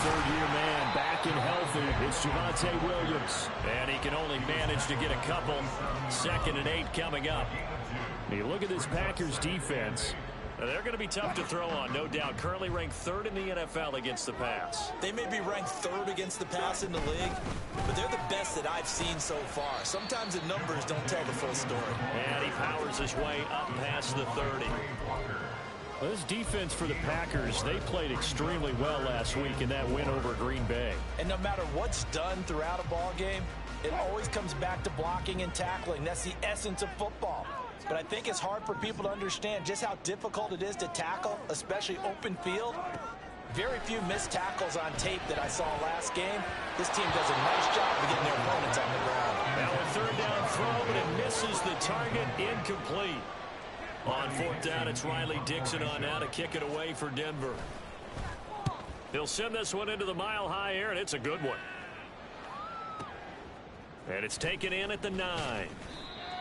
third-year man back and healthy. It's Javonte Williams. And he can only manage to get a couple. 2nd and 8 coming up. You look at this Packers defense. They're going to be tough to throw on, no doubt. Currently ranked 3rd in the NFL against the pass. They may be ranked 3rd against the pass in the league, but they're the best that I've seen so far. Sometimes the numbers don't tell the full story. And he powers his way up past the 30. Well, this defense for the Packers, they played extremely well last week in that win over Green Bay. And no matter what's done throughout a ball game, it always comes back to blocking and tackling. That's the essence of football. But I think it's hard for people to understand just how difficult it is to tackle, especially open field. Very few missed tackles on tape that I saw last game. This team does a nice job of getting their opponents on the ground. Now a 3rd down throw, but it misses the target, incomplete. On 4th down, it's Riley Dixon on now to kick it away for Denver. He'll send this one into the mile-high air, and it's a good one. And it's taken in at the 9.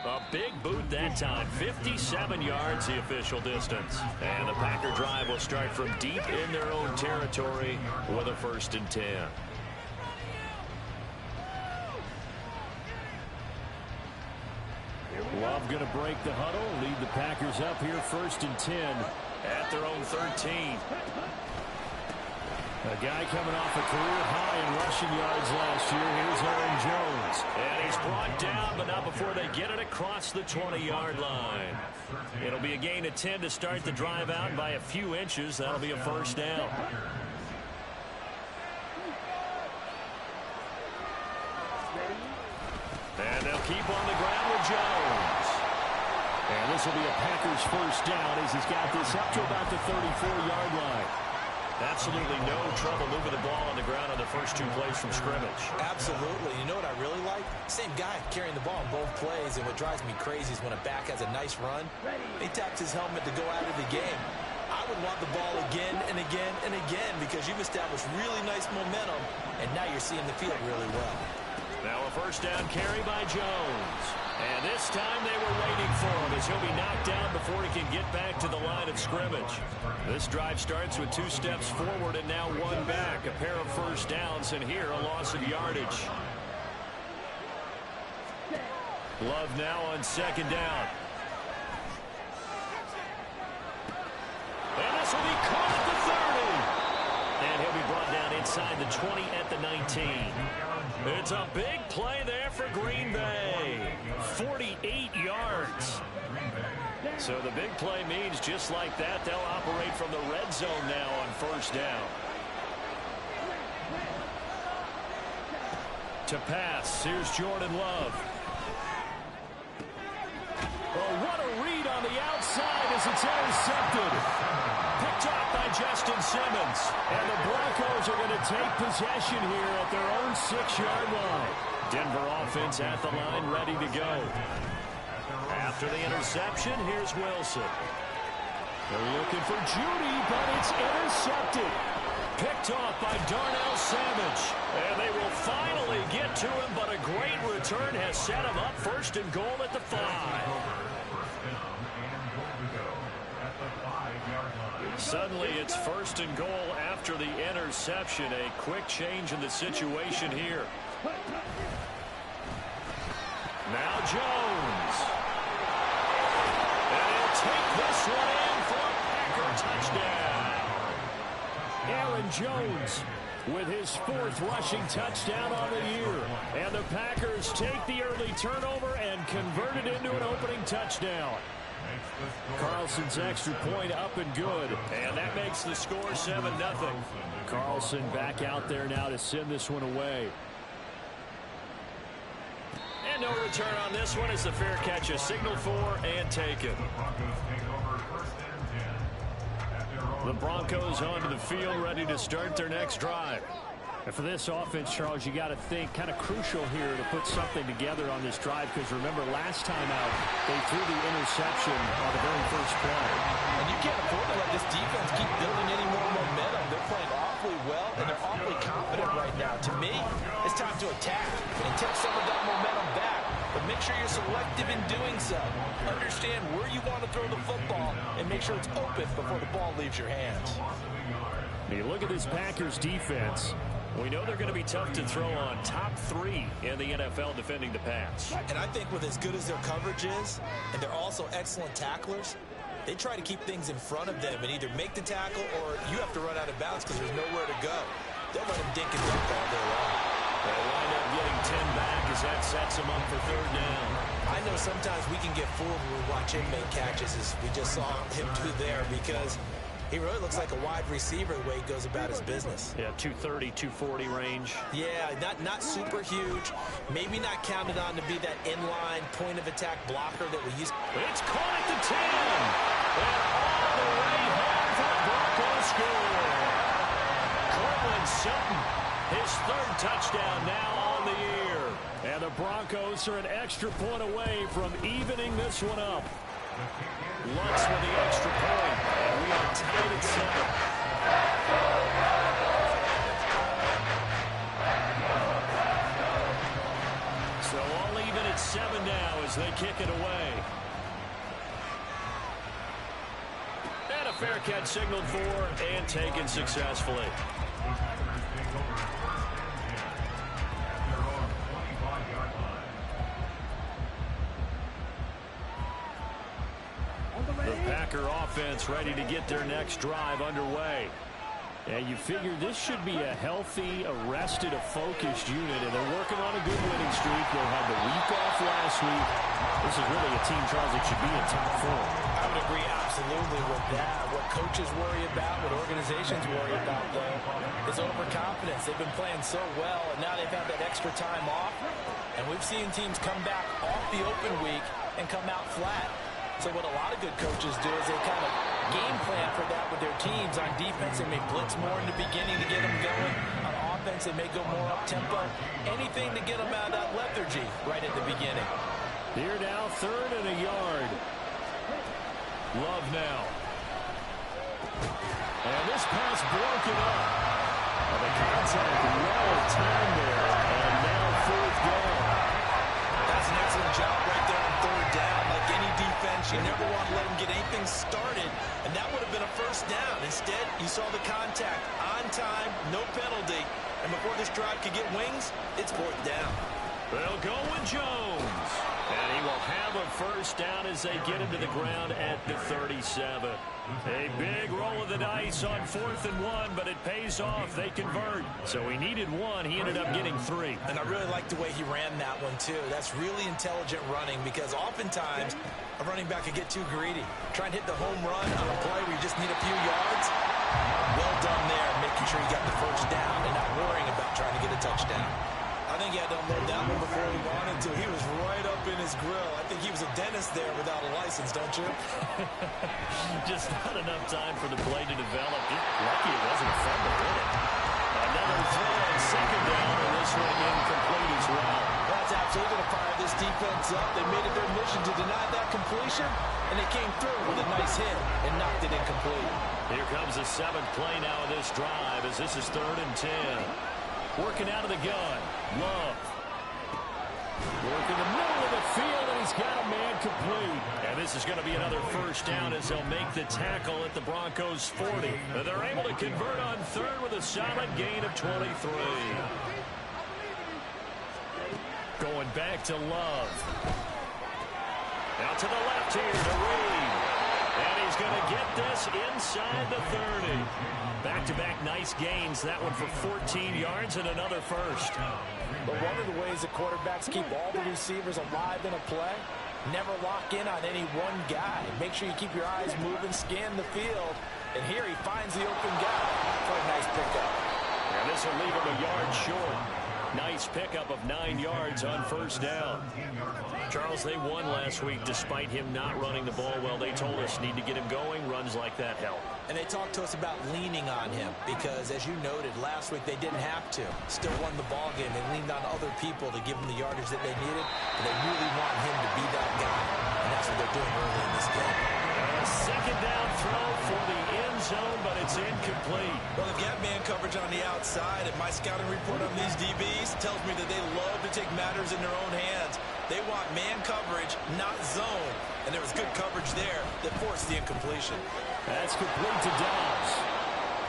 A big boot that time. 57 yards the official distance. And the Packer drive will start from deep in their own territory with a 1st and 10. Love going to break the huddle, lead the Packers up here 1st and 10 at their own 13. A guy coming off a career high in rushing yards last year. Here's Aaron Jones. And he's brought down, but not before they get it across the 20-yard line. It'll be a gain of 10 to start the drive out. By a few inches, that'll be a 1st down. And they'll keep on the ground with Jones. And this will be a Packers 1st down as he's got this up to about the 34-yard line. Absolutely no trouble moving the ball on the ground on the first 2 plays from scrimmage. Absolutely. You know what I really like? Same guy carrying the ball in both plays, and what drives me crazy is when a back has a nice run, he taps his helmet to go out of the game. I would want the ball again and again and again because you've established really nice momentum, and now you're seeing the field really well. Now a 1st down carry by Jones. And this time they were waiting for him as he'll be knocked down before he can get back to the line of scrimmage. This drive starts with 2 steps forward and now 1 back. A pair of 1st downs, and here a loss of yardage. Love now on 2nd down. And this will be caught at the 30. And he'll be brought down inside the 20 at the 19. It's a big play there for Green Bay. 48 yards. So the big play means just like that, they'll operate from the red zone now on 1st down. To pass, here's Jordan Love. Oh, what a read on the outside as it's intercepted. Picked off by Justin Simmons. And the Broncos are going to take possession here at their own 6-yard line. Denver offense at the line, ready to go. After the interception, here's Wilson. They're looking for Judy, but it's intercepted. Picked off by Darnell Savage. And they will finally get to him, but a great return has set him up 1st and goal at the 5. Suddenly it's 1st and goal after the interception. A quick change in the situation here. Now Jones. And he'll take this one in for a Packer touchdown. Aaron Jones with his 4th rushing touchdown on the year. And the Packers take the early turnover and convert it into an opening touchdown. Carlson's extra point up and good. And that makes the score 7-0. Carlson back out there now to send this one away. And no return on this one as the fair catch is signaled for and taken. The Broncos onto the field, ready to start their next drive. And for this offense, Charles, you got to think kind of crucial here to put something together on this drive, because remember last time out they threw the interception on the very first play. And you can't afford to let this defense keep building any more momentum. They're playing awfully well, and they're awfully confident right now. To me, it's time to attack and take some of that momentum back. But make sure your selective in doing so. Understand where you want to throw the football and make sure it's open before the ball leaves your hands. You look at this Packers defense. We know they're going to be tough to throw on. Top 3 in the NFL defending the pass. And I think with as good as their coverage is, and they're also excellent tacklers, they try to keep things in front of them and either make the tackle or you have to run out of bounds because there's nowhere to go. They'll let them dink and dunk all day long. They'll wind up getting 10 back as that sets them up for 3rd down. I know sometimes we can get fooled when we watch him make catches, as we just saw him do there, because he really looks like a wide receiver the way he goes about his business. Yeah, 230, 240 range. Yeah, not super huge. Maybe not counted on to be that inline point-of-attack blocker that we used. It's caught at the 10. And all the way home for the Broncos score. Courtland Sutton, his 3rd touchdown now on the year. And the Broncos are an extra point away from evening this one up. Lutz with the extra point, and we are tied at 7. So all even at 7 now as they kick it away. And a fair catch signaled for and taken successfully. The Packer offense ready to get their next drive underway. And you figure this should be a healthy, arrested, a focused unit, and they're working on a good winning streak. They had the week off last week. This is really a team, Charles, that should be in top 4. I would agree absolutely with that. What coaches worry about, what organizations worry about, though, is overconfidence. They've been playing so well, and now they've had that extra time off. And we've seen teams come back off the open week and come out flat. So what a lot of good coaches do is they kind of game plan for that with their teams. On defense, they may blitz more in the beginning to get them going. On offense, they may go more up-tempo. Anything to get them out of that lethargy right at the beginning. Here now, 3rd and a yard. Love now. And this pass broken up. And the contact well timed there. And now 4th down. That's an excellent job right there on 3rd down. Like any defense, you never want to let them get anything started, and that would have been a 1st down. Instead, you saw the contact on time, no penalty, and before this drive could get wings, it's 4th down. They'll go with Jones, and he will have a 1st down as they get into the ground at the 37. A big roll of the dice on 4th and 1, but it pays off. They convert. So he needed 1. He ended up getting 3. And I really like the way he ran that one, too. That's really intelligent running, because oftentimes a running back could get too greedy. Try and hit the home run on a play where you just need a few yards. Well done there, making sure you got the 1st down and not worrying about trying to get a touchdown. I think he had to unload that one before he wanted to. He was right up in his grill. I think he was a dentist there without a license, don't you? Just not enough time for the play to develop. Lucky it wasn't a fumble, did it? Another throw on 2nd down, and this one incomplete as well. That's absolutely going to fire this defense up. They made it their mission to deny that completion, and they came through with a nice hit and knocked it incomplete. Here comes the 7th play now of this drive, as this is 3rd and 10. Working out of the gun. Love. Working the middle of the field, and he's got a man complete. And this is going to be another 1st down as they'll make the tackle at the Broncos' 40. They're able to convert on 3rd with a solid gain of 23. Going back to Love. Out to the left here to Reed. And he's going to get this inside the 30. Back-to-back nice gains. That one for 14 yards and another 1st. But one of the ways that quarterbacks keep all the receivers alive in a play, never lock in on any one guy. Make sure you keep your eyes moving, scan the field. And here he finds the open guy for a nice pickup. And this will leave him a yard short. Nice pickup of 9 yards on 1st down. Charles, they won last week despite him not running the ball well. They told us need to get him going. Runs like that help. And they talked to us about leaning on him because, as you noted, last week they didn't have to. Still won the ball game. They leaned on other people to give them the yardage that they needed. But they really want him to be that guy. And that's what they're doing early in this game. A 2nd down throw for the end zone, but it's incomplete. Well, they've got man coverage on the outside, and my scouting report on these DBs tells me that they love to take matters in their own hands. They want man coverage, not zone. And there was good coverage there that forced the incompletion. That's complete to Dobbs.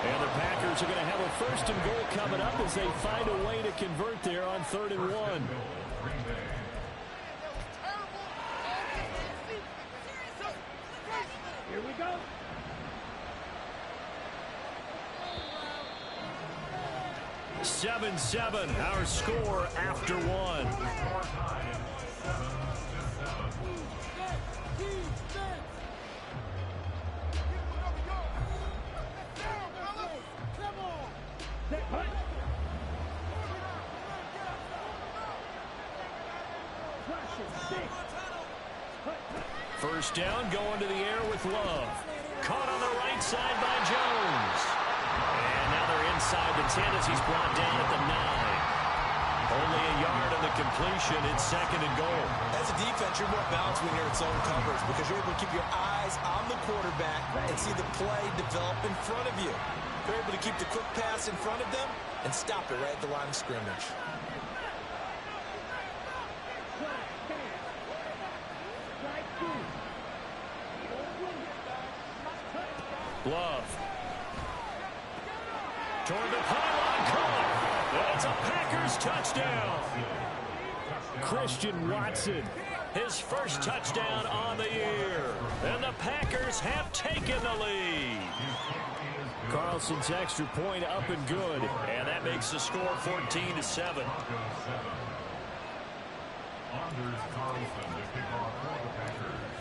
And the Packers are going to have a 1st and goal coming up as they find a way to convert there on 3rd and 1. Here we go. Seven, our score after 1. First down, going to the air with Love. Caught on the right side by Jones. And now they're inside the 10 as he's brought down at the 9. Only a yard on the completion. It's 2nd and goal. As a defense, you're more balanced when you're in zone coverage because you're able to keep your eyes on the quarterback and see the play develop in front of you. You're able to keep the quick pass in front of them and stop it right at the line of scrimmage. Love. Toward the pylon, caught. It's a Packers touchdown. Christian Watson, his first touchdown on the year. And the Packers have taken the lead. Carlson's extra point up and good. And that makes the score 14-7.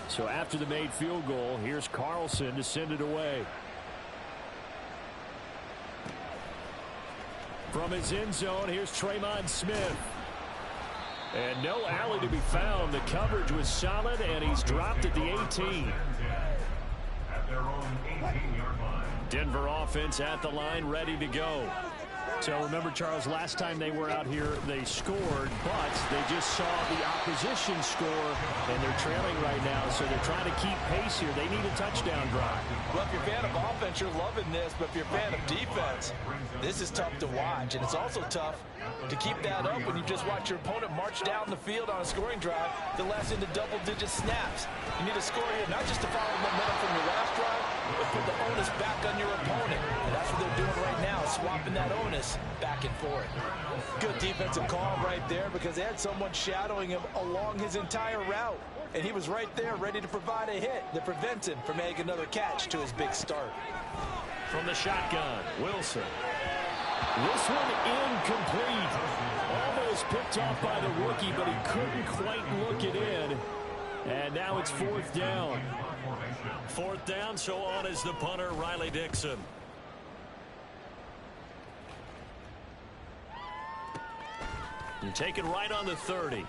So after the made field goal, here's Carlson to send it away. From his end zone, here's Tremon Smith. And no alley to be found. The coverage was solid, and he's dropped at the 18. At their own 18-yard line. Denver offense at the line, ready to go. So remember, Charles, last time they were out here, they scored, but they just saw the opposition score, and they're trailing right now, so they're trying to keep pace here. They need a touchdown drive. Well, if you're a fan of offense, you're loving this, but if you're a fan of defense, this is tough to watch, and it's also tough to keep that up when you just watch your opponent march down the field on a scoring drive that lasts into double-digit snaps. You need a score here, not just to follow the momentum from your last drive, but put the onus back on your opponent. And that's what they're doing right now, swapping that onus back and forth. Good defensive call right there because they had someone shadowing him along his entire route. And he was right there ready to provide a hit that prevents him from making another catch to his big start. From the shotgun, Wilson. This one incomplete. Almost picked off by the rookie, but he couldn't quite look it in. And now it's 4th down. 4th down, so on is the punter, Riley Dixon. And take it right on the 30.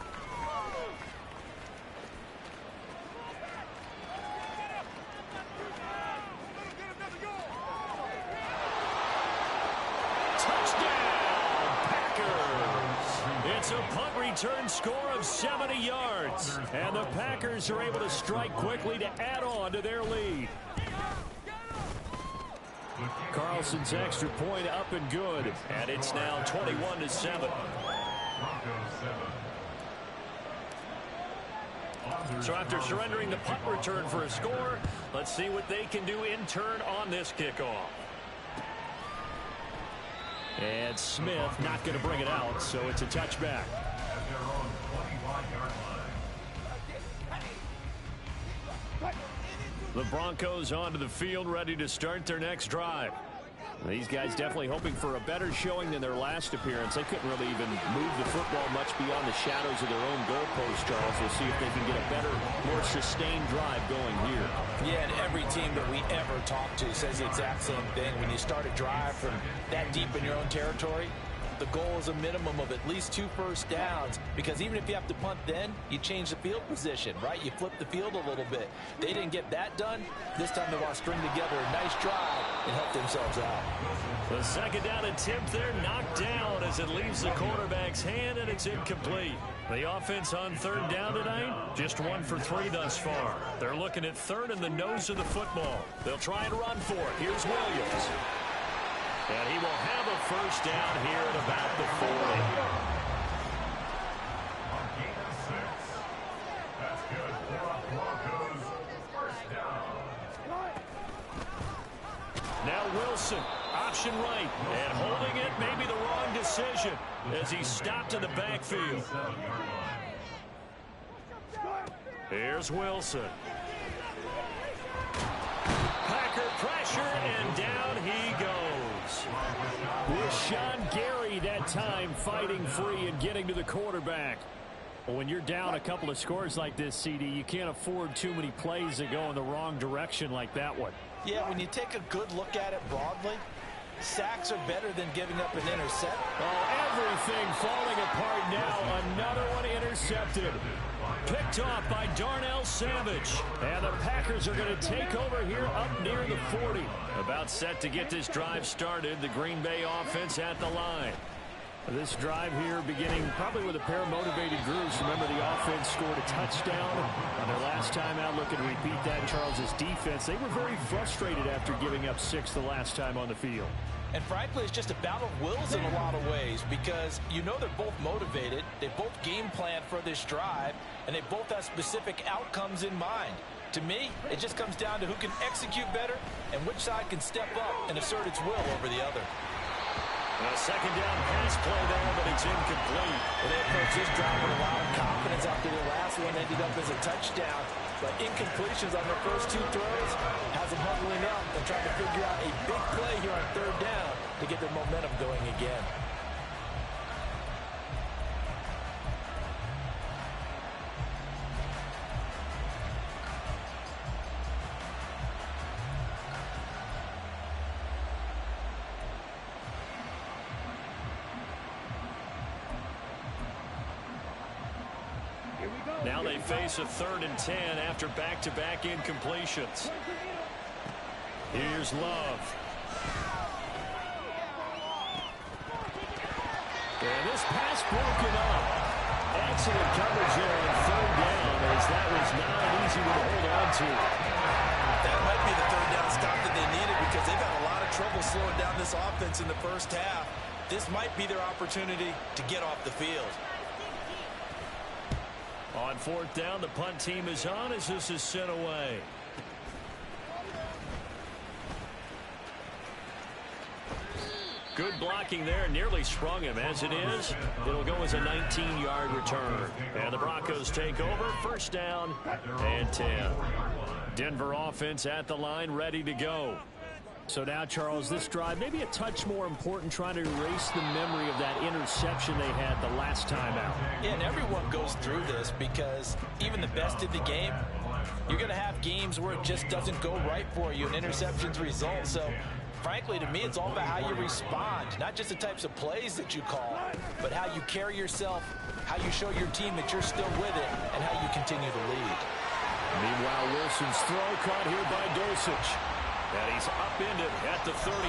It's a punt return score of 70 yards. And the Packers are able to strike quickly to add on to their lead. Carlson's extra point up and good. And it's now 21-7. So after surrendering the punt return for a score, let's see what they can do in turn on this kickoff. And Smith not going to bring it out, so it's a touchback. The Broncos onto the field, ready to start their next drive. These guys definitely hoping for a better showing than their last appearance. They couldn't really even move the football much beyond the shadows of their own goalpost, Charles. We'll see if they can get a better, more sustained drive going here. Yeah, and every team that we ever talk to says the exact same thing. When you start a drive from that deep in your own territory, the goal is a minimum of at least 2 first downs, because even if you have to punt then, you change the field position, right? You flip the field a little bit. They didn't get that done. This time they want to string together a nice drive and help themselves out. The second down attempt there knocked down as it leaves the quarterback's hand, and it's incomplete. The offense on 3rd down tonight, just 1 for 3 thus far. They're looking at 3rd in the nose of the football. They'll try and run for it. Here's Williams. And he will have a first down here at about the 40. Now Wilson, option right, and holding it, maybe the wrong decision as he stopped in the backfield. Here's Wilson. Packer pressure, and down he goes. Rashawn Gary that time fighting free and getting to the quarterback. When you're down a couple of scores like this, CD, you can't afford too many plays that go in the wrong direction like that one. Yeah, when you take a good look at it broadly, sacks are better than giving up an intercept. Oh, everything falling apart now. Another one intercepted. Picked off by Darnell Savage. And the Packers are going to take over here up near the 40. About set to get this drive started. The Green Bay offense at the line. This drive here beginning probably with a pair of motivated groups. Remember, the offense scored a touchdown on their last time out. Looking to repeat that. Charles's defense, they were very frustrated after giving up 6 the last time on the field. And frankly, it's just a battle of wills in a lot of ways because you know they're both motivated. They both game plan for this drive, and they both have specific outcomes in mind. To me, it just comes down to who can execute better and which side can step up and assert its will over the other. A second down pass play there, but it's incomplete. And they approach this drive with a lot of confidence after their last one ended up as a touchdown. But incompletions on their first 2 throws has them huddling up and trying to figure out a big play here on 3rd down to get their momentum going again. Now they face a 3rd and 10 after back-to-back incompletions. Here's Love. And this pass broken up. Excellent coverage there on 3rd down as that was not an easy one to hold on to. That might be the 3rd down stop that they needed because they've had a lot of trouble slowing down this offense in the first half. This might be their opportunity to get off the field. On 4th down, the punt team is on as this is sent away. Good blocking there, nearly sprung him. As it is, it'll go as a 19-yard return. And the Broncos take over, 1st down and 10. Denver offense at the line, ready to go. So now, Charles, this drive maybe a touch more important, trying to erase the memory of that interception they had the last time out. Yeah, and everyone goes through this because even the best in the game, you're going to have games where it just doesn't go right for you and interceptions result. So, frankly, to me, it's all about how you respond, not just the types of plays that you call, but how you carry yourself, how you show your team that you're still with it, and how you continue to lead. Meanwhile, Wilson's throw caught here by Dulcich. And he's upended at the 33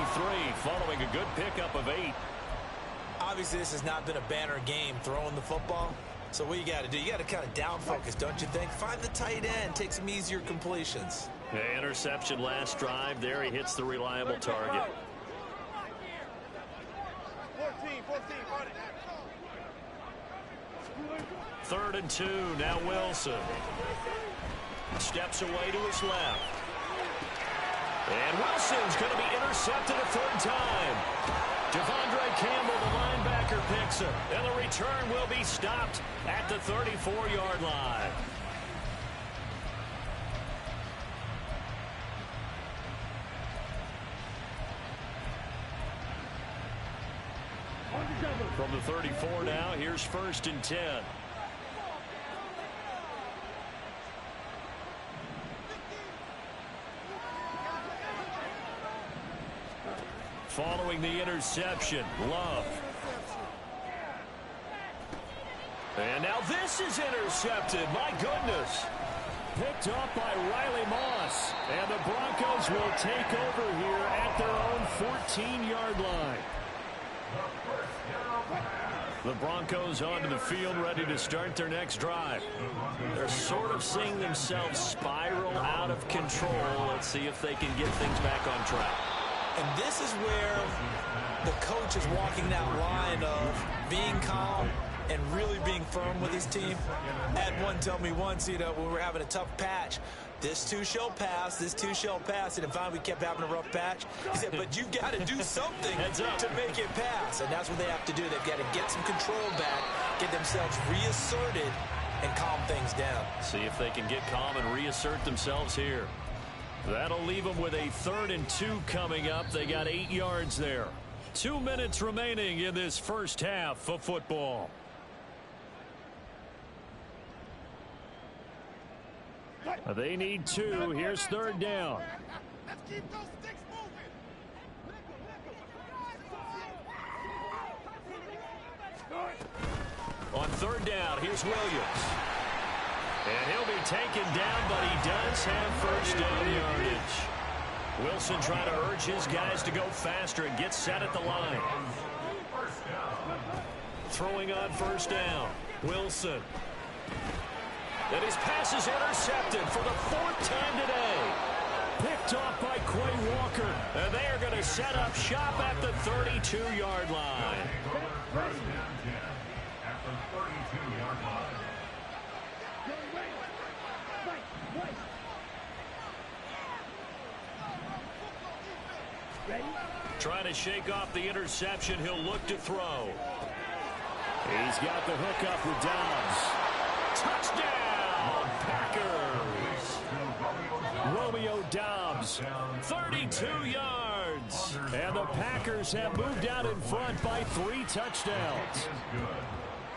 following a good pickup of 8. Obviously, this has not been a banner game throwing the football. So what you got to do, you got to kind of down focus, don't you think? Find the tight end, take some easier completions. The interception last drive. There he hits the reliable target. 3rd and 2. Now Wilson. Steps away to his left. And Wilson's going to be intercepted a 3rd time. Devondre Campbell, the linebacker, picks him. And the return will be stopped at the 34-yard line. From the 34 now, here's 1st and 10. Following the interception, Love. And now this is intercepted. My goodness. Picked up by Riley Moss. And the Broncos will take over here at their own 14-yard line. The Broncos onto the field, ready to start their next drive. They're sort of seeing themselves spiral out of control. Let's see if they can get things back on track. And this is where the coach is walking that line of being calm and really being firm with his team. Ed one told me once, when we were having a tough patch, this too shall pass, this too shall pass, and finally we kept having a rough patch. He said, but you've got to do something to make it pass, and that's what they have to do. They've got to get some control back, get themselves reasserted, and calm things down. See if they can get calm and reassert themselves here. That'll leave them with a 3rd and 2 coming up. They got 8 yards there. 2 minutes remaining in this first half of football. They need 2. Here's 3rd down. Let's keep those sticks moving. On 3rd down, here's Williams. And he'll be taken down, but he does have first down yardage. Wilson trying to urge his guys to go faster and get set at the line. Throwing on 1st down. Wilson. And his pass is intercepted for the 4th time today. Picked off by Quay Walker. And they are going to set up shop at the 32-yard line. First down 10 at the 32-yard line. Trying to shake off the interception. He'll look to throw. He's got the hook up with Dobbs. Touchdown, Packers. Romeo Dobbs, 32 yards. And the Packers have moved out in front by 3 touchdowns.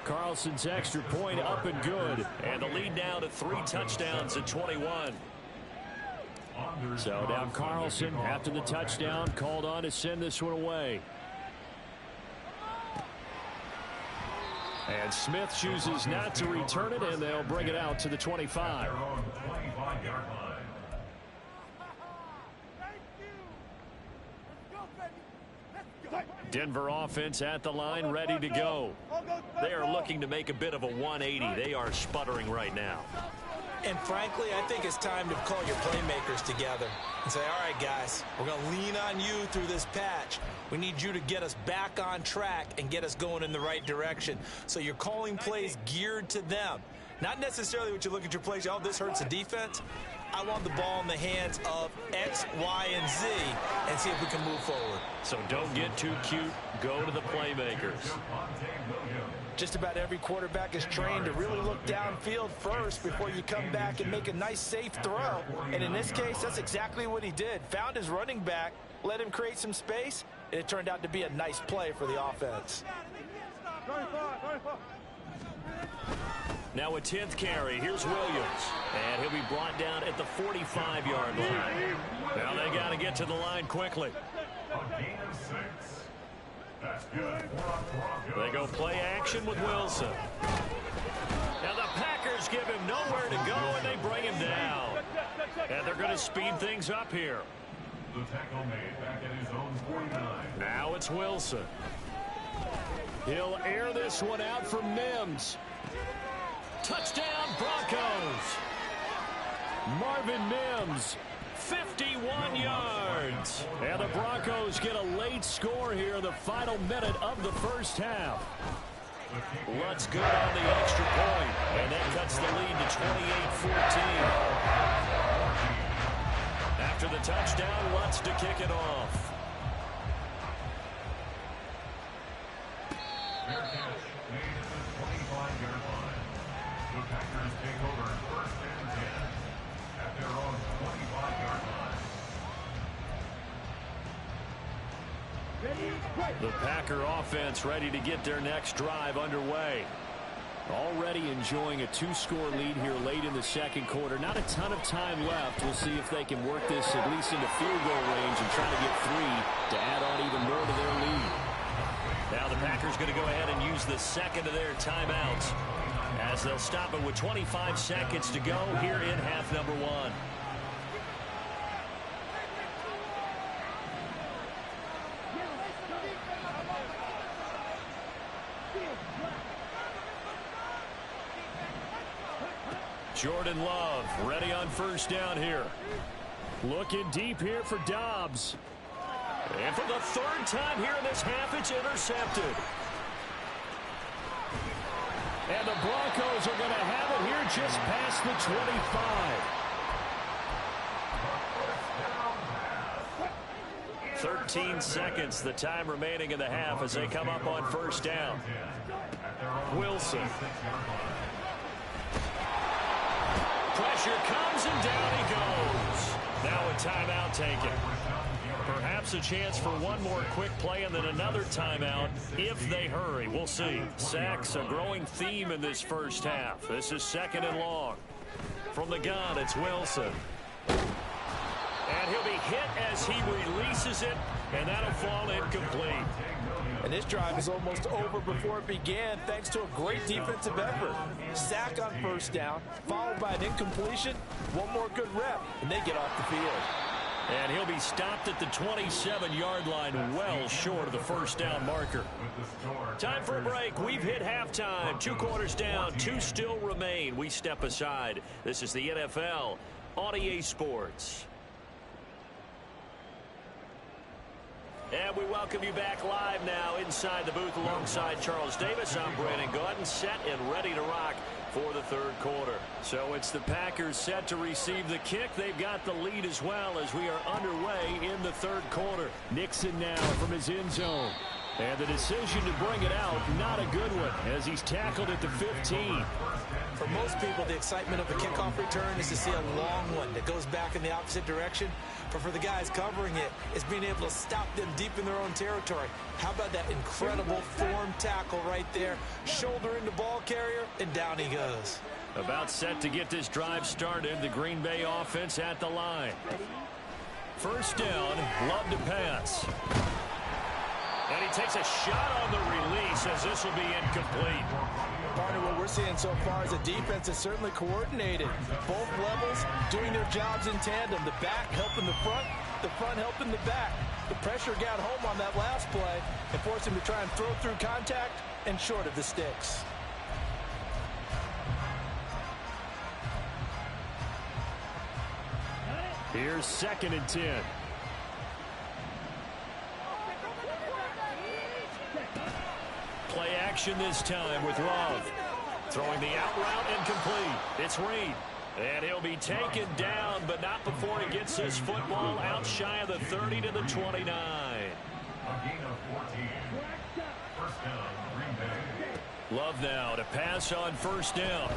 Carlson's extra point up and good. And the lead now to 3 touchdowns at 21. So now Carlson, after the touchdown, called on to send this one away. And Smith chooses not to return it, and they'll bring it out to the 25. Denver offense at the line, ready to go. They are looking to make a bit of a 180. They are sputtering right now. And frankly, I think it's time to call your playmakers together and say, all right, guys, we're going to lean on you through this patch. We need you to get us back on track and get us going in the right direction. So you're calling plays geared to them. Not necessarily what you look at your plays, oh, this hurts the defense. I want the ball in the hands of X, Y, and Z and see if we can move forward. So don't get too cute. Go to the playmakers. Just about every quarterback is trained to really look downfield first before you come back and make a nice, safe throw. And in this case, that's exactly what he did. Found his running back, let him create some space, and it turned out to be a nice play for the offense. Now a 10th carry. Here's Williams. And he'll be brought down at the 45-yard line. Now they got to get to the line quickly. A gain of 6. That's good. They go play action with Wilson. Now the Packers give him nowhere to go, and they bring him down. And they're going to speed things up here. The tackle made back at his own 49. Now it's Wilson. He'll air this one out for Mims. Touchdown, Broncos. Marvin Mims, 51 yards. And the Broncos get a late score here in the final minute of the first half. Lutz good on the extra point, and that cuts the lead to 28-14. After the touchdown, Lutz to kick it off. Fair catch made at the 25-yard line. The Packers take over 1st and 10 at their own 25-yard line. The Packer offense ready to get their next drive underway. Already enjoying a 2-score lead here late in the second quarter. Not a ton of time left. We'll see if they can work this at least into field goal range and try to get 3 to add on even more to their lead. Now the Packers going to go ahead and use the second of their timeouts as they'll stop it with 25 seconds to go here in half number 1. Jordan Love ready on first down here. Looking deep here for Dobbs. And for the 3rd time here in this half, it's intercepted. And the Broncos are going to have it here just past the 25. 13 seconds, the time remaining in the half as they come up on first down. Wilson. Pressure comes and down he goes. Now a timeout taken. Perhaps a chance for one more quick play and then another timeout if they hurry. We'll see. Sacks, a growing theme in this first half. This is 2nd and long. From the gun, it's Wilson. And he'll be hit as he releases it, and that'll fall incomplete. And this drive is almost over before it began thanks to a great defensive effort. Sack on first down, followed by an incompletion. One more good rep, and they get off the field. And he'll be stopped at the 27-yard line, well short of the first down marker. Time for a break. We've hit halftime. 2 quarters down, 2 still remain. We step aside. This is the NFL on EA Sports. And we welcome you back live now inside the booth alongside Charles Davis. I'm Brandon Gaudin, set and ready to rock for the third quarter. So it's the Packers set to receive the kick. They've got the lead as well as we are underway in the third quarter. Nixon now from his end zone. And the decision to bring it out, not a good one, as he's tackled at the 15. For most people, the excitement of a kickoff return is to see a long one that goes back in the opposite direction. But for the guys covering it, it's being able to stop them deep in their own territory. How about that incredible form tackle right there? Shoulder into ball carrier, and down he goes. About set to get this drive started, the Green Bay offense at the line. First down, Love to pass. And he takes a shot on the release as this will be incomplete. Partner, what we're seeing so far is a defense that's certainly coordinated. Both levels doing their jobs in tandem. The back helping the front helping the back. The pressure got home on that last play and forced him to try and throw through contact and short of the sticks. Here's 2nd and 10. Play action this time with Love. Throwing the out route incomplete. It's Reed. And he'll be taken down, but not before he gets his football out shy of the 30 to the 29. A gain of 14. First down, Green Bay. Love now to pass on first down.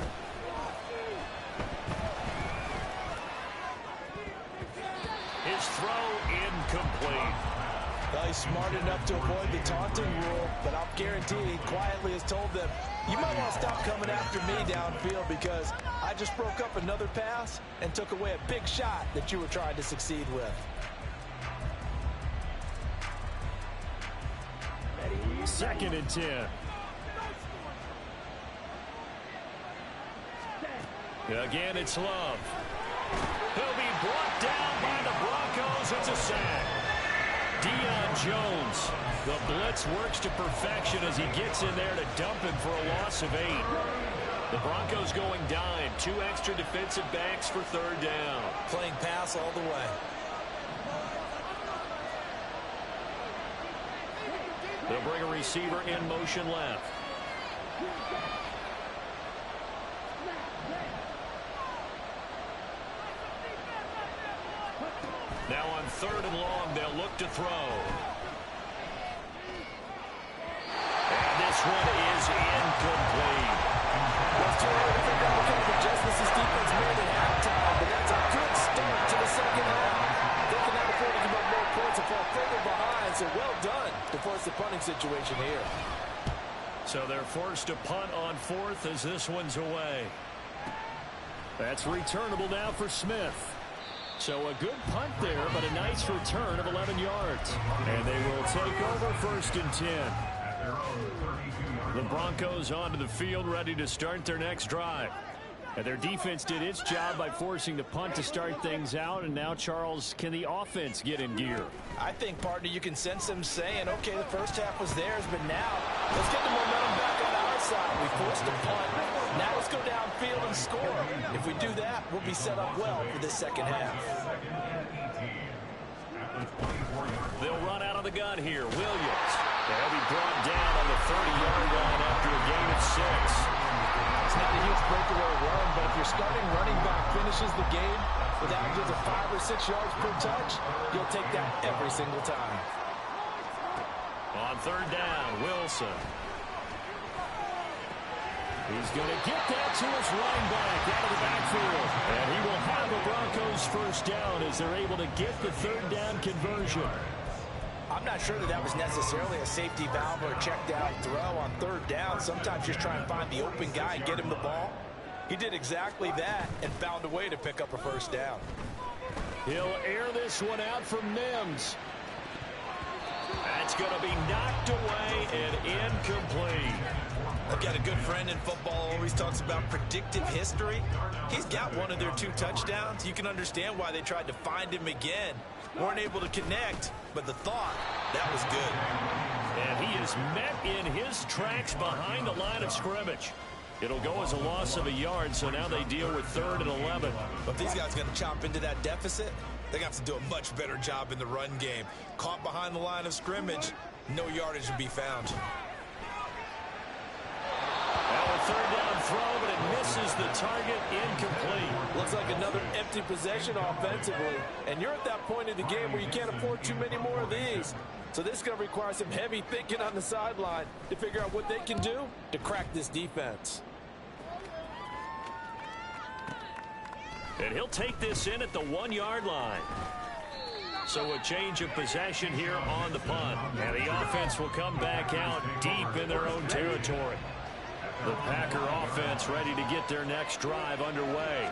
His throw incomplete. Well, he's smart enough to avoid the taunting rule, but I'll guarantee he quietly has told them, you might want to stop coming after me downfield because I just broke up another pass and took away a big shot that you were trying to succeed with. Second and 10. Again, it's Love. He'll be brought down by the Broncos. It's a sack. Deion Jones. The blitz works to perfection as he gets in there to dump him for a loss of 8. The Broncos going dime. 2 extra defensive backs for third down. Playing pass all the way. They'll bring a receiver in motion left. Now on 3rd and long, they'll look to throw. And this one is incomplete. It's too early to figure out what kind of adjustments this defense made at halftime, but that's a good start to the second half. They cannot afford to give up more points and fall further behind, so well done to force the punting situation here. So they're forced to punt on 4th as this one's away. That's returnable now for Smith. So a good punt there, but a nice return of 11 yards. And they will take over 1st and 10. The Broncos onto the field ready to start their next drive. And their defense did its job by forcing the punt to start things out. And now, Charles, can the offense get in gear? I think, partner, you can sense them saying, okay, the first half was theirs, but now let's get the momentum back on our side. We forced a punt. Now let's go downfield and score. If we do that, we'll be set up well for this second half. They'll run out of the gun here. Williams. They'll be brought down on the 30-yard line after a gain of 6. It's not a huge breakaway run, but if your starting running back finishes the game with averages of 5 or 6 yards per touch, you'll take that every single time. On third down, Wilson. He's going to get that to his running back out of the backfield. And he will have the Broncos first down as they're able to get the third down conversion. I'm not sure that was necessarily a safety valve or a check down throw on third down. Sometimes just try and find the open guy and get him the ball. He did exactly that and found a way to pick up a first down. He'll air this one out from Mims. That's going to be knocked away and incomplete. I've got a good friend in football who always talks about predictive history. He's got one of their 2 touchdowns. You can understand why they tried to find him again. Weren't able to connect, but the thought, that was good. And he is met in his tracks behind the line of scrimmage. It'll go as a loss of a yard, so now they deal with 3rd and 11. But if these guys are going to chop into that deficit, they're going to have to do a much better job in the run game. Caught behind the line of scrimmage, no yardage to be found. Now a third down throw, but it misses the target, incomplete. Looks like another empty possession offensively. And you're at that point in the game where you can't afford too many more of these. So this is going to require some heavy thinking on the sideline to figure out what they can do to crack this defense. And he'll take this in at the 1-yard line. So a change of possession here on the punt. And the offense will come back out deep in their own territory. The Packer offense ready to get their next drive underway.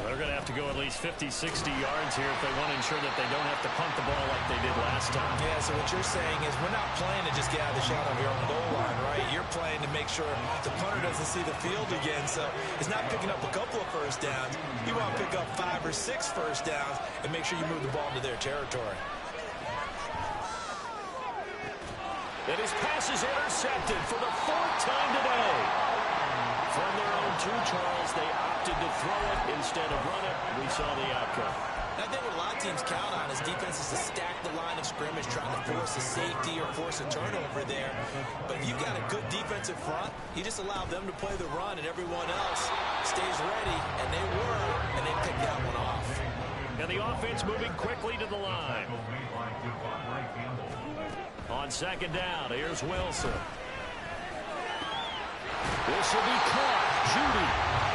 They're going to have to go at least 50, 60 yards here if they want to ensure that they don't have to punt the ball like they did last time. Yeah, so what you're saying is we're not playing to just get out of the shot of your own goal line, right? You're playing to make sure the punter doesn't see the field again. So it's not picking up a couple of first downs. You want to pick up 5 or 6 first downs and make sure you move the ball into their territory. And his pass is intercepted for the 4th time today. From their own 2, Charles, they opted to throw it instead of run it. We saw the outcome. And I think what a lot of teams count on is defenses to stack the line of scrimmage, trying to force a safety or force a turnover there. But if you've got a good defensive front, you just allow them to play the run, and everyone else stays ready, and they were, and they picked that one off. And the offense moving quickly to the line. On 2nd down, here's Wilson. This will be caught. Judy.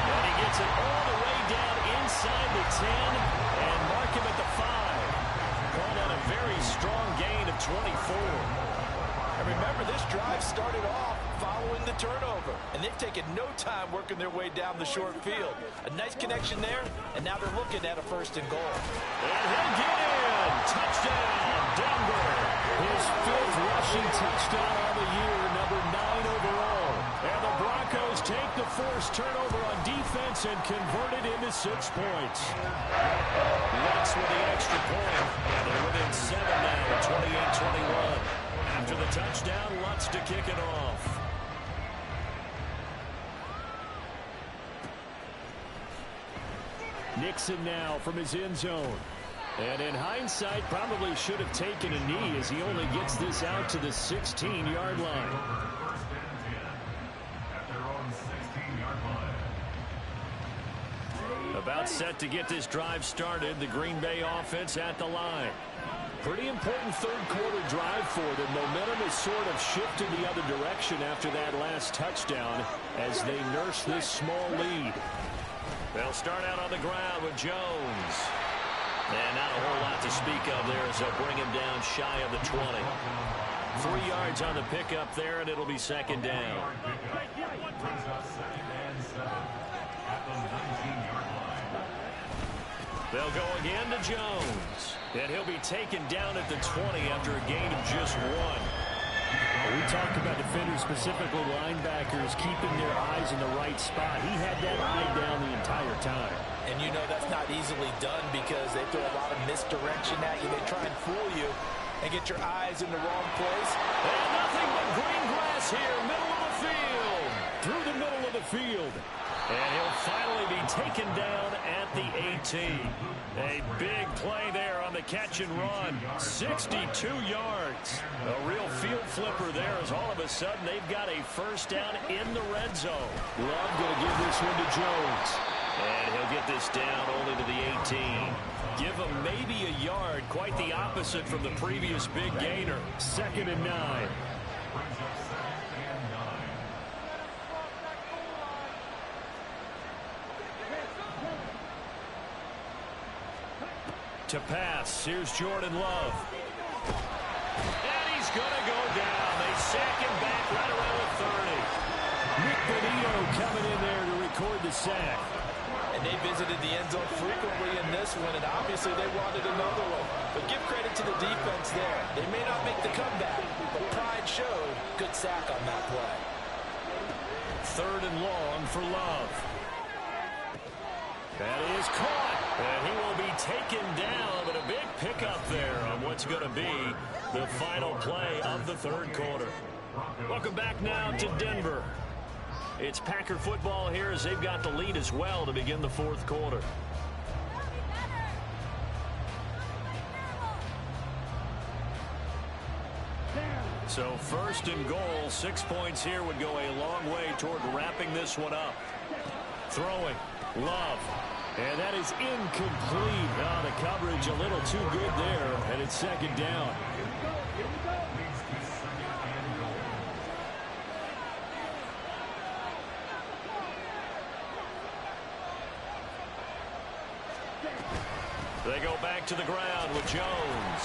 And he gets it all the way down inside the 10 and mark him at the 5. Called on a very strong gain of 24. And remember, this drive started off following the turnover. And they've taken no time working their way down the short field. A nice connection there, and now they're looking at a 1st and goal. And he'll get in. Touchdown, Denver. His 5th rushing touchdown of the year, number 9 overall. And the Broncos take the forced turnover on defense and convert it into 6 points. Lutz with the extra point. And they're within 7 now, 28-21. After the touchdown, Lutz to kick it off. Nixon now from his end zone. And in hindsight, probably should have taken a knee as he only gets this out to the 16-yard line. About set to get this drive started, the Green Bay offense at the line. Pretty important 3rd quarter drive for them. Momentum has sort of shifted the other direction after that last touchdown as they nurse this small lead. They'll start out on the ground with Jones. And not a whole lot to speak of there as they'll bring him down shy of the 20. 3 yards on the pickup there, and it'll be 2nd down. They'll go again to Jones. And he'll be taken down at the 20 after a gain of just 1. We talked about defenders, specifically linebackers, keeping their eyes in the right spot. He had that eye down the entire time. And you know that's not easily done because they throw a lot of misdirection at you. They try and fool you and get your eyes in the wrong place. And nothing but green grass here, middle of the field. Through the middle of the field. And he'll finally be taken down at the 18. A big play there on the catch and run. 62 yards. A real field flipper there as all of a sudden they've got a first down in the red zone. Love going to give this one to Jones. And he'll get this down only to the 18. Give him maybe a yard, quite the opposite from the previous big gainer. 2nd and 9. To pass, here's Jordan Love. And he's going to go down. They sack him back right around the 30. Nick Bonito coming in there to record the sack. And they visited the end zone frequently in this one, and obviously they wanted another one. But give credit to the defense there. They may not make the comeback, but pride showed. Good sack on that play. 3rd and long for Love. That is caught, and he will be taken down, but a big pickup there on what's going to be the final play of the 3rd quarter. Welcome back now to Denver. It's Packer football here as they've got the lead as well to begin the 4th quarter. So 1st and goal, 6 points here would go a long way toward wrapping this one up. Throwing, Love. And that is incomplete. Oh, the coverage a little too good there, and it's 2nd down. They go back to the ground with Jones.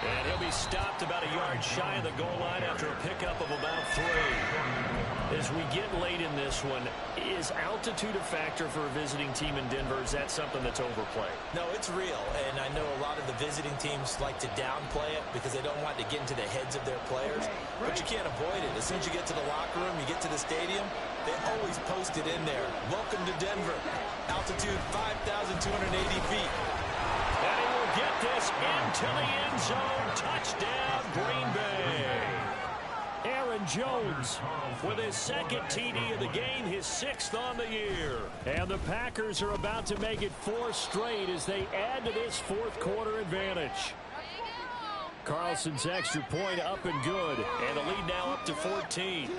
And he'll be stopped about a yard shy of the goal line after a pickup of about 3. As we get late in this one, is altitude a factor for a visiting team in Denver? Is that something that's overplayed? No, it's real, and I know a lot of the visiting teams like to downplay it because they don't want to get into the heads of their players, but you can't avoid it. As soon as you get to the locker room, you get to the stadium, they always post it in there. Welcome to Denver. Altitude 5,280 feet. And he will get this into the end zone. Touchdown, Green Bay. Aaron Jones with his 2nd TD of the game, his 6th on the year. And the Packers are about to make it 4 straight as they add to this 4th quarter advantage. Carlson's extra point up and good. And the lead now up to 14.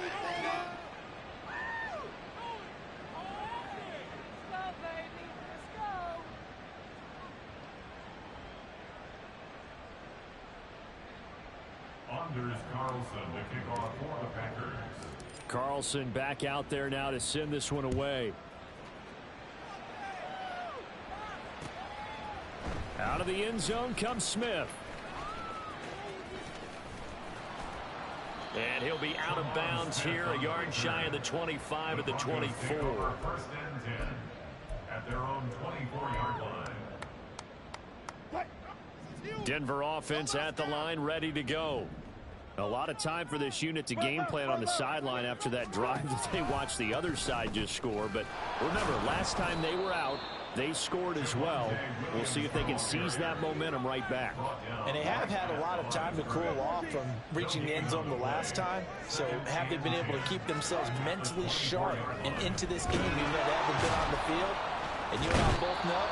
Anders Carlson to kick off for the Packers. Carlson back out there now to send this one away. Out of the end zone comes Smith. And he'll be out of bounds here, a yard shy of the 25 at the 24. 1st and 10 at their own 24-yard line. Denver offense at the line, ready to go. A lot of time for this unit to game plan on the sideline after that drive that they watched the other side just score. But remember, last time they were out, they scored as well. We'll see if they can seize that momentum right back. And they have had a lot of time to cool off from reaching the end zone the last time. So have they been able to keep themselves mentally sharp and into this game even though they haven't been on the field? And you and I both know,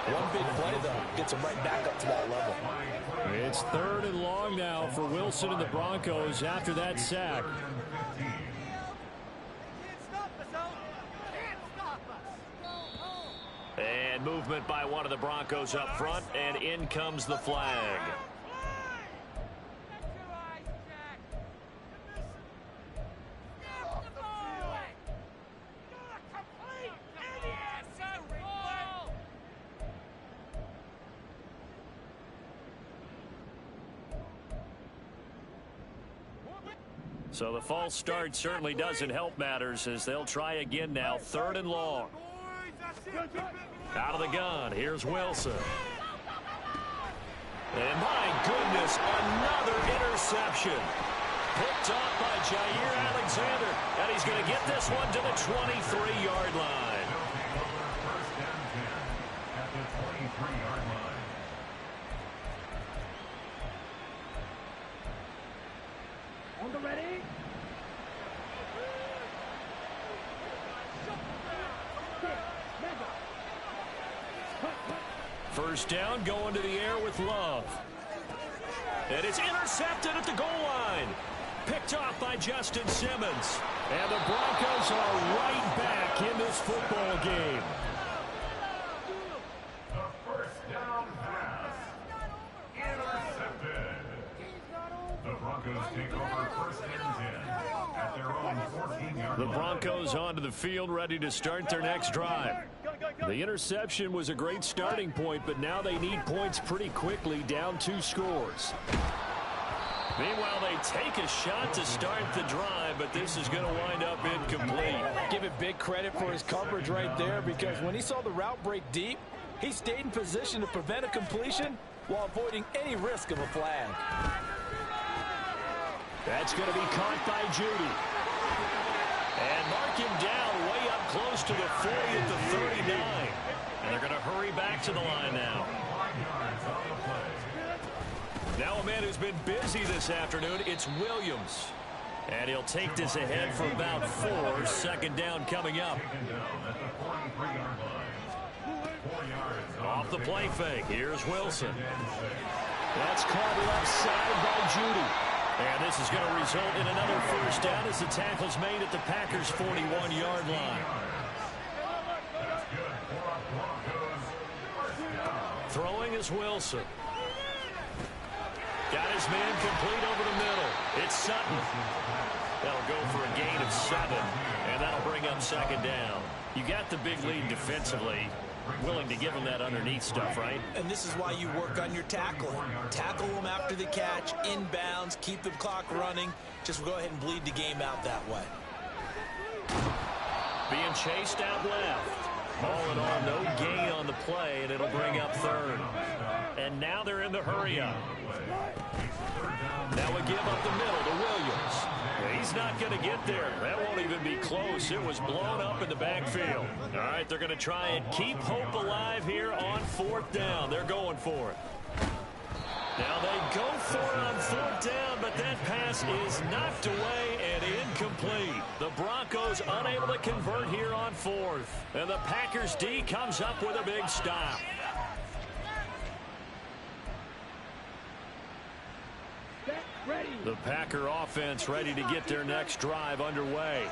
one big play, though, gets them right back up to that level. It's 3rd and long now for Wilson and the Broncos after that sack. And movement by one of the Broncos up front, and in comes the flag. So the false start certainly doesn't help matters as they'll try again now. 3rd and long. Out of the gun, here's Wilson. And my goodness, another interception. Picked off by Jair Alexander. And he's going to get this one to the 23-yard line. 1st and 10 at the 23-yard line. On the ready? First down, going to the air with Love. And it's intercepted at the goal line. by Justin Simmons. And the Broncos are right back in this football game. The first down pass. Intercepted. The Broncos take over first and 10 at their own 14-yard The line. Broncos onto the field, ready to start their next drive. The interception was a great starting point, but now they need points pretty quickly, down 2 scores. Meanwhile, they take a shot to start the drive, but this is going to wind up incomplete. Give it big credit for his coverage right there, because when he saw the route break deep, he stayed in position to prevent a completion while avoiding any risk of a flag. That's going to be caught by Judy. And mark him down way up close to the 40 at the 39. And they're going to hurry back to the line now. Now a man who's been busy this afternoon, it's Williams. And he'll take this ahead for about 4. Second down coming up. Off the play fake, here's Wilson. That's caught left side by Judy. And this is going to result in another first down as the tackle's made at the Packers' 41-yard line. Throwing is Wilson. Got his man complete over the middle. It's Sutton. That'll go for a gain of 7, and that'll bring up second down. You got the big lead defensively. Willing to give him that underneath stuff, right? And this is why you work on your tackling. Tackle them after the catch, inbounds, keep the clock running. Just go ahead and bleed the game out that way. Being chased out left. All in all, no gain on the play, and it'll bring up third. And now they're in the hurry-up. Now a give up the middle to Williams. He's not going to get there. That won't even be close. It was blown up in the backfield. All right, they're going to try and keep hope alive here on 4th down. They're going for it. Now they go for it on 4th down, but that pass is knocked away and incomplete. The Broncos unable to convert here on 4th. And the Packers D comes up with a big stop. The Packer offense ready to get their next drive underway.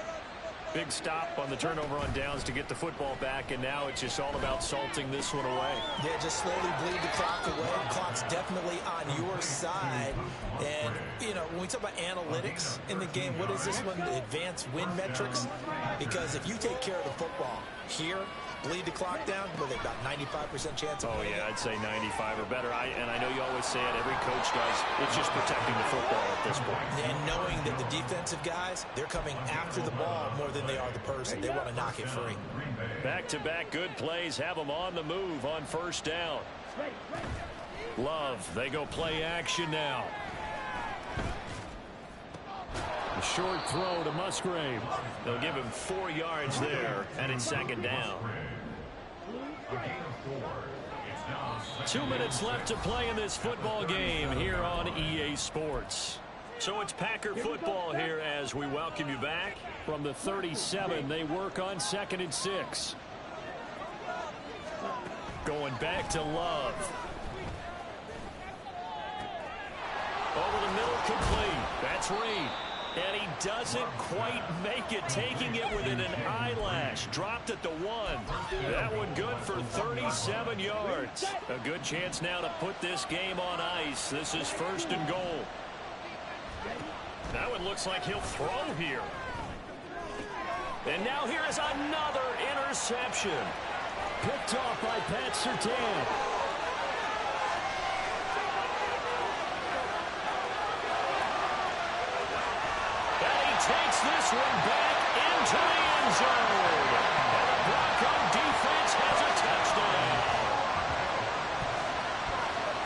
Big stop on the turnover on downs to get the football back, and now it's just all about salting this one away. Yeah, just slowly bleed the clock away. The clock's definitely on your side. And, you know, when we talk about analytics in the game, what is this one? The advanced win metrics? Because if you take care of the football here, bleed the clock down, with about 95% chance of winning. Yeah, I'd say 95 or better. And I know you always say it, every coach does. It's just protecting the football at this point. And knowing that the defensive guys, they're coming after the ball more than they are the person. They want to knock it free. Back-to-back good plays have them on the move on 1st down. Love, they go play action now. A short throw to Musgrave. They'll give him 4 yards there, and it's 2nd down. 2 minutes left to play in this football game here on EA Sports. So it's Packer football here as we welcome you back. From the 37, they work on 2nd and 6. Going back to Love. Over the middle, complete. That's Reed. And he doesn't quite make it, taking it within an eyelash. Dropped at the 1. That one good for 37 yards. A good chance now to put this game on ice. This is 1st and goal. Now it looks like he'll throw here. And now here is another interception. Picked off by Pat Surtain. Takes this one back into the end zone. And the Bronco defense has a touchdown.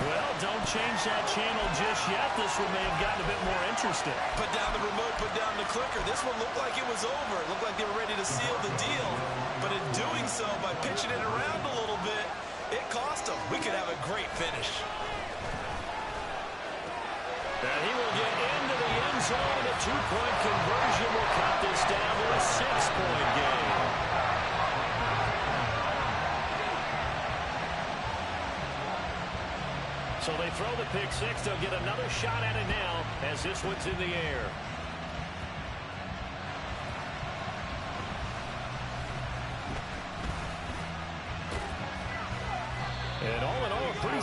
Well, don't change that channel just yet. This one may have gotten a bit more interesting. Put down the remote, put down the clicker. This one looked like it was over. It looked like they were ready to seal the deal. But in doing so, by pitching it around a little bit, it cost them. We could have a great finish. And he will get into the end zone. A 2-point conversion will cut this down to a 6-point game. So they throw the pick 6. They'll get another shot at it now as this one's in the air.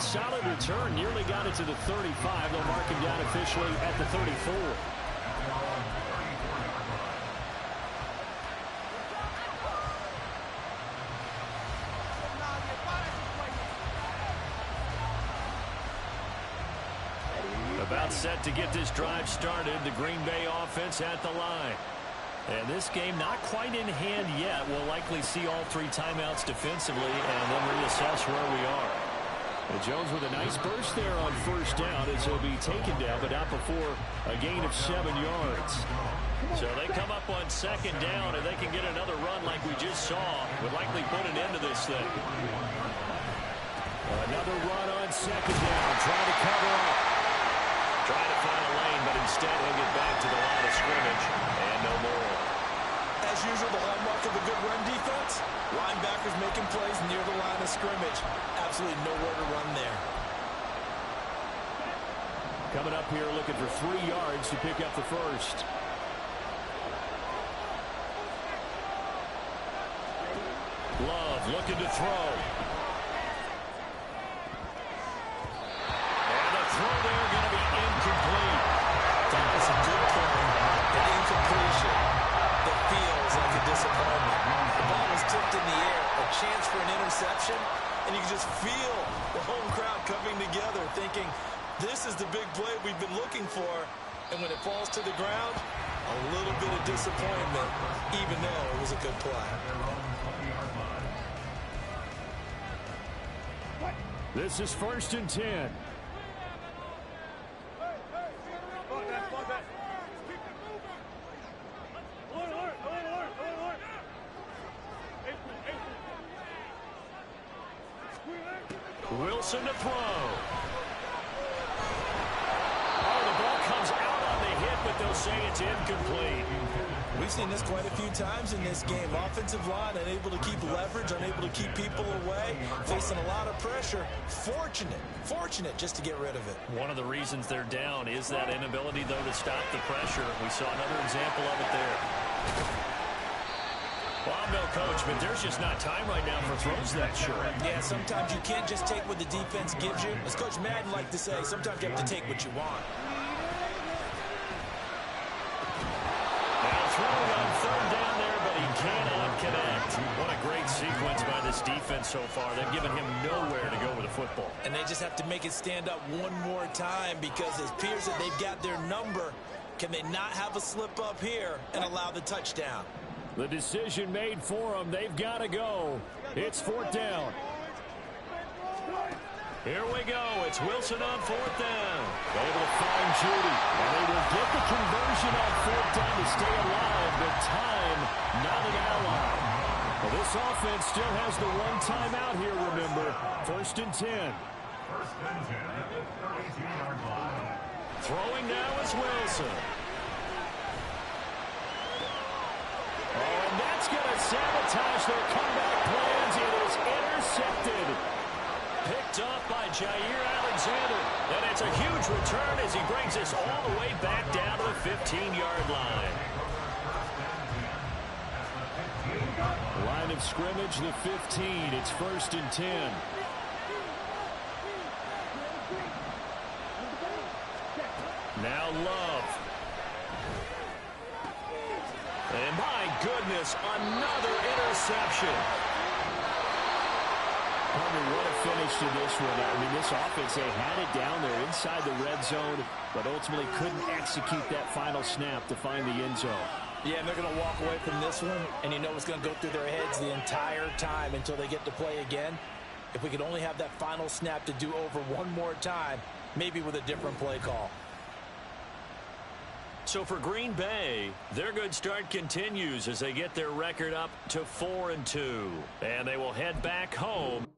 solid return. Nearly got it to the 35. They'll mark him down officially at the 34. About set to get this drive started. The Green Bay offense at the line. And this game not quite in hand yet. We'll likely see all 3 timeouts defensively and then reassess where we are. And Jones with a nice burst there on first down as he'll be taken down, but not before a gain of 7 yards. So they come up on second down, and they can get another run like we just saw. Would likely put an end to this thing. Another run on second down. Trying to cover up. Trying to find a lane, but instead he'll get back to the line of scrimmage. And no more. As usual, the hallmark of a good run defense, linebackers making plays near the line of scrimmage. Absolutely nowhere to run there. Coming up here looking for 3 yards to pick up the first. Love looking to throw. And the throw there going to be incomplete. That was a good play. An incompletion that feels like a disappointment. The ball was tipped in the air, a chance for an interception, and you can just feel the home crowd coming together thinking, this is the big play we've been looking for. And when it falls to the ground, a little bit of disappointment, even though it was a good play. This is 1st and 10. Wilson to throw. Oh, the ball comes out on the hit, but they'll say it's incomplete. We've seen this quite a few times in this game. Offensive line unable to keep leverage, unable to keep people away, facing a lot of pressure. Fortunate just to get rid of it. One of the reasons they're down is that inability, though, to stop the pressure. We saw another example of it there. Well, I'm no coach, but there's just not time right now for throws that short. Yeah, sometimes you can't just take what the defense gives you. As Coach Madden liked to say, sometimes you have to take what you want. Now throwing on 3rd down there, but he cannot connect. What a great sequence by this defense so far. They've given him nowhere to go with the football. And they just have to make it stand up one more time because it appears that they've got their number. Can they not have a slip up here and allow the touchdown? The decision made for them. They've got to go. It's 4th down. Here we go. It's Wilson on 4th down. Able to find Judy. And they will get the conversion on 4th down to stay alive. But time, not an ally. Well, this offense still has the 1 timeout here, remember. 1st and 10. 1st and 10 at the 32-yard line. Throwing now is Wilson. Oh, and that's going to sabotage their comeback plans. It is intercepted. Picked up by Jair Alexander. And it's a huge return as he brings us all the way back down to the 15-yard line. Line of scrimmage, the 15. It's 1st and 10. Now Love. And my goodness, another interception. What a finish to this one. I mean, this offense, they had it down there inside the red zone, but ultimately couldn't execute that final snap to find the end zone. Yeah, and they're going to walk away from this one, and you know it's going to go through their heads the entire time until they get to play again. If we could only have that final snap to do over one more time, maybe with a different play call. So for Green Bay, their good start continues as they get their record up to 4-2. And they will head back home.